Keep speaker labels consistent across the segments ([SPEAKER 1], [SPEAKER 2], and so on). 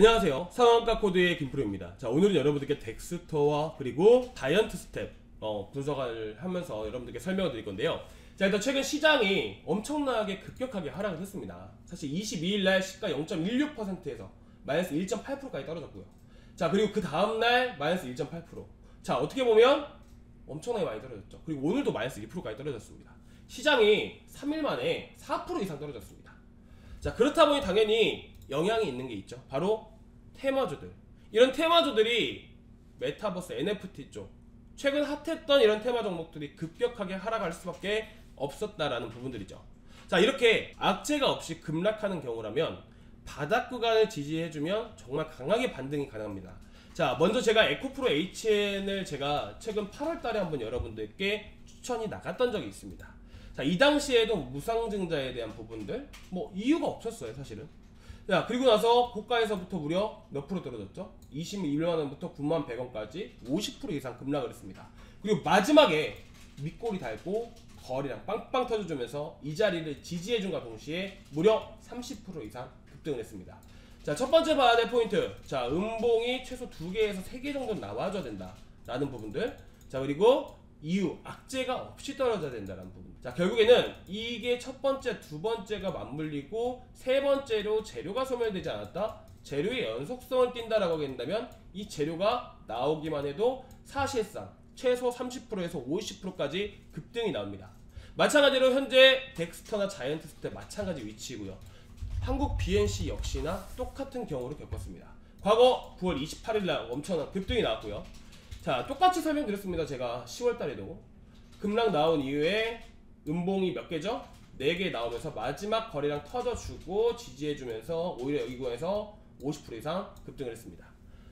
[SPEAKER 1] 안녕하세요. 상한가 코드의 김프로입니다. 자, 오늘은 여러분들께 덱스터와 그리고 자이언트 스텝 분석을 하면서 여러분들께 설명을 드릴 건데요. 자, 일단 최근 시장이 엄청나게 급격하게 하락을 했습니다. 사실 22일날 시가 0.16%에서 마이너스 1.8%까지 떨어졌고요. 자, 그리고 그 다음날 마이너스 1.8%. 자, 어떻게 보면 엄청나게 많이 떨어졌죠. 그리고 오늘도 마이너스 1%까지 떨어졌습니다. 시장이 3일 만에 4% 이상 떨어졌습니다. 자, 그렇다 보니 당연히 영향이 있는 게 있죠. 바로 테마주들. 이런 테마주들이 메타버스, NFT 쪽 최근 핫했던 이런 테마 종목들이 급격하게 하락할 수밖에 없었다라는 부분들이죠. 자, 이렇게 악재가 없이 급락하는 경우라면 바닥 구간을 지지해주면 정말 강하게 반등이 가능합니다. 자, 먼저 제가 에코프로 HN을 제가 최근 8월달에 한번 여러분들께 추천이 나갔던 적이 있습니다. 자, 이 당시에도 무상증자에 대한 부분들 이유가 없었어요, 사실은. 자, 그리고 나서 고가에서부터 무려 몇 프로 떨어졌죠? 21만원부터 91,100원까지 50% 이상 급락을 했습니다. 그리고 마지막에 밑골이 닳고 거래량 빵빵 터져주면서 이 자리를 지지해준과 동시에 무려 30% 이상 급등을 했습니다. 자, 첫 번째 봐야 될 포인트. 자, 음봉이 최소 2개에서 3개 정도는 나와줘야 된다 라는 부분들. 자, 그리고 이유, 악재가 없이 떨어져야 된다는 부분. 자, 결국에는 이게 첫 번째, 두 번째가 맞물리고 세 번째로 재료가 소멸되지 않았다? 재료의 연속성을 띈다라고 하게 된다면 이 재료가 나오기만 해도 사실상 최소 30%에서 50%까지 급등이 나옵니다. 마찬가지로 현재 덱스터나 자이언트 스텝 마찬가지 위치이고요. 한국 BNC 역시나 똑같은 경우를 겪었습니다. 과거 9월 28일날 엄청난 급등이 나왔고요. 자, 똑같이 설명드렸습니다. 제가 10월달에도 급락 나온 이후에 음봉이 몇 개죠? 4개 나오면서 마지막 거래량 터져주고 지지해주면서 오히려 여기 구간에서 50% 이상 급등을 했습니다.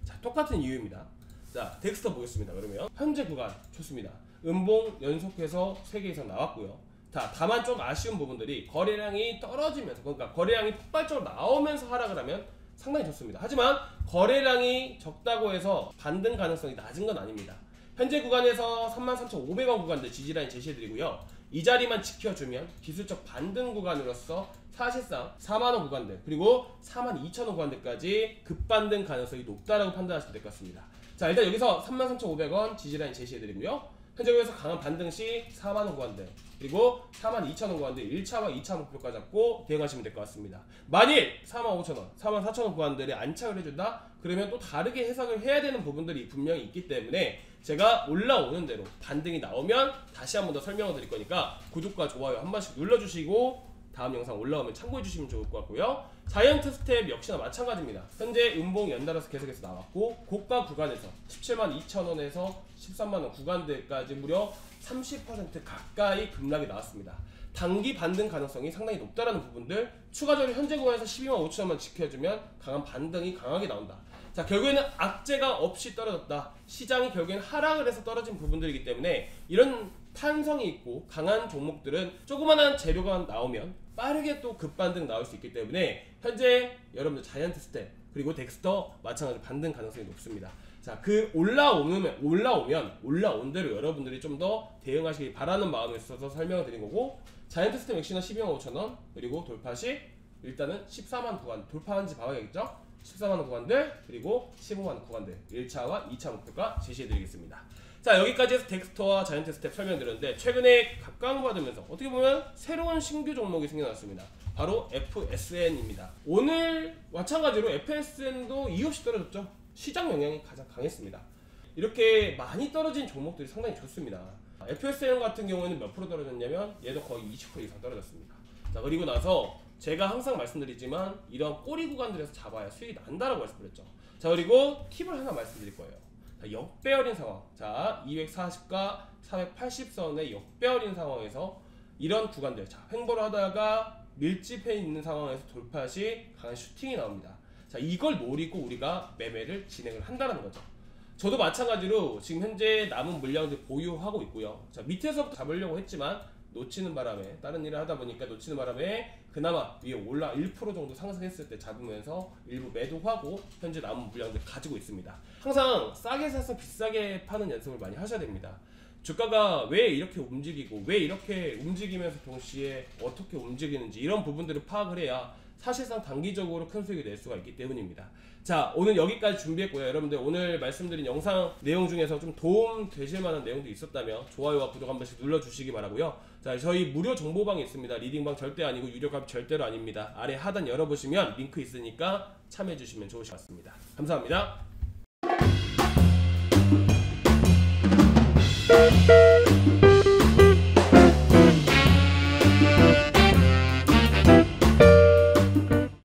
[SPEAKER 1] 자, 똑같은 이유입니다. 자, 덱스터 보겠습니다. 그러면 현재 구간 좋습니다. 음봉 연속해서 3개 이상 나왔고요. 자, 다만 좀 아쉬운 부분들이 거래량이 떨어지면서, 그러니까 거래량이 폭발적으로 나오면서 하락을 하면 상당히 좋습니다. 하지만 거래량이 적다고 해서 반등 가능성이 낮은 건 아닙니다. 현재 구간에서 33,500원 구간들 지지라인 제시해드리고요. 이 자리만 지켜주면 기술적 반등 구간으로서 사실상 4만원 구간들 그리고 42,000원 구간들까지 급반등 가능성이 높다라고 판단하시면 될 것 같습니다. 자, 일단 여기서 33,500원 지지라인 제시해드리고요. 현재 구간에서 강한 반등 시 4만원 구간들 그리고 42,000원 구간들 1차와 2차 목표가 잡고 대응하시면 될 것 같습니다. 만일 45,000원, 44,000원 구간들이 안착을 해준다? 그러면 또 다르게 해석을 해야 되는 부분들이 분명히 있기 때문에 제가 올라오는 대로 반등이 나오면 다시 한 번 더 설명을 드릴 거니까 구독과 좋아요 한 번씩 눌러주시고 다음 영상 올라오면 참고해 주시면 좋을 것 같고요. 자이언트 스텝 역시나 마찬가지입니다. 현재 음봉 연달아서 계속해서 나왔고 고가 구간에서 172,000원에서 13만원 구간들까지 무려 30% 가까이 급락이 나왔습니다. 단기 반등 가능성이 상당히 높다라는 부분들, 추가적으로 현재 구간에서 125,000원만 지켜주면 강한 반등이 강하게 나온다. 자, 결국에는 악재가 없이 떨어졌다. 시장이 결국에는 하락을 해서 떨어진 부분들이기 때문에 이런 탄성이 있고 강한 종목들은 조그만한 재료가 나오면 빠르게 또 급반등 나올 수 있기 때문에 현재 여러분들 자이언트 스텝 그리고 덱스터 마찬가지로 반등 가능성이 높습니다. 자, 그 올라오면 올라온 대로 여러분들이 좀 더 대응하시길 바라는 마음에 있어서 설명을 드린 거고, 자이언트 스텝 역시나 125,000원 그리고 돌파시 일단은 14만 구간 돌파한지 봐야겠죠? 14만원 구간들 그리고 15만원 구간들 1차와 2차 목표가 제시해드리겠습니다. 자, 여기까지 해서 덱스터와 자이언트 스텝 설명드렸는데 최근에 각광받으면서 어떻게 보면 새로운 신규 종목이 생겨났습니다. 바로 FSN입니다. 오늘 마찬가지로 FSN도 이유 없이 떨어졌죠. 시장 영향이 가장 강했습니다. 이렇게 많이 떨어진 종목들이 상당히 좋습니다. FSN 같은 경우에는 몇 프로 떨어졌냐면 얘도 거의 20% 이상 떨어졌습니다. 자, 그리고 나서 제가 항상 말씀드리지만 이런 꼬리 구간들에서 잡아야 수익이 난다라고 말씀드렸죠. 자, 그리고 팁을 하나 말씀드릴 거예요. 자, 역배열인 상황. 자, 240과 480선의 역배열인 상황에서 이런 구간들, 자, 횡보를 하다가 밀집해 있는 상황에서 돌파 시 강한 슈팅이 나옵니다. 자, 이걸 노리고 우리가 매매를 진행을 한다는 거죠. 저도 마찬가지로 지금 현재 남은 물량들 보유하고 있고요. 자, 밑에서부터 잡으려고 했지만 놓치는 바람에, 다른 일을 하다 보니까 놓치는 바람에 그나마 위에 올라 1% 정도 상승했을 때 잡으면서 일부 매도하고 현재 남은 물량들 가지고 있습니다. 항상 싸게 사서 비싸게 파는 연습을 많이 하셔야 됩니다. 주가가 왜 이렇게 움직이고 왜 이렇게 움직이면서 동시에 어떻게 움직이는지 이런 부분들을 파악을 해야 사실상 단기적으로 큰 수익을 낼 수가 있기 때문입니다. 자, 오늘 여기까지 준비했고요. 여러분들 오늘 말씀드린 영상 내용 중에서 좀 도움 되실 만한 내용도 있었다면 좋아요와 구독 한 번씩 눌러주시기 바라고요. 자, 저희 무료 정보방이 있습니다. 리딩방 절대 아니고 유료값 절대로 아닙니다. 아래 하단 열어보시면 링크 있으니까 참여해주시면 좋으실 것 같습니다. 감사합니다.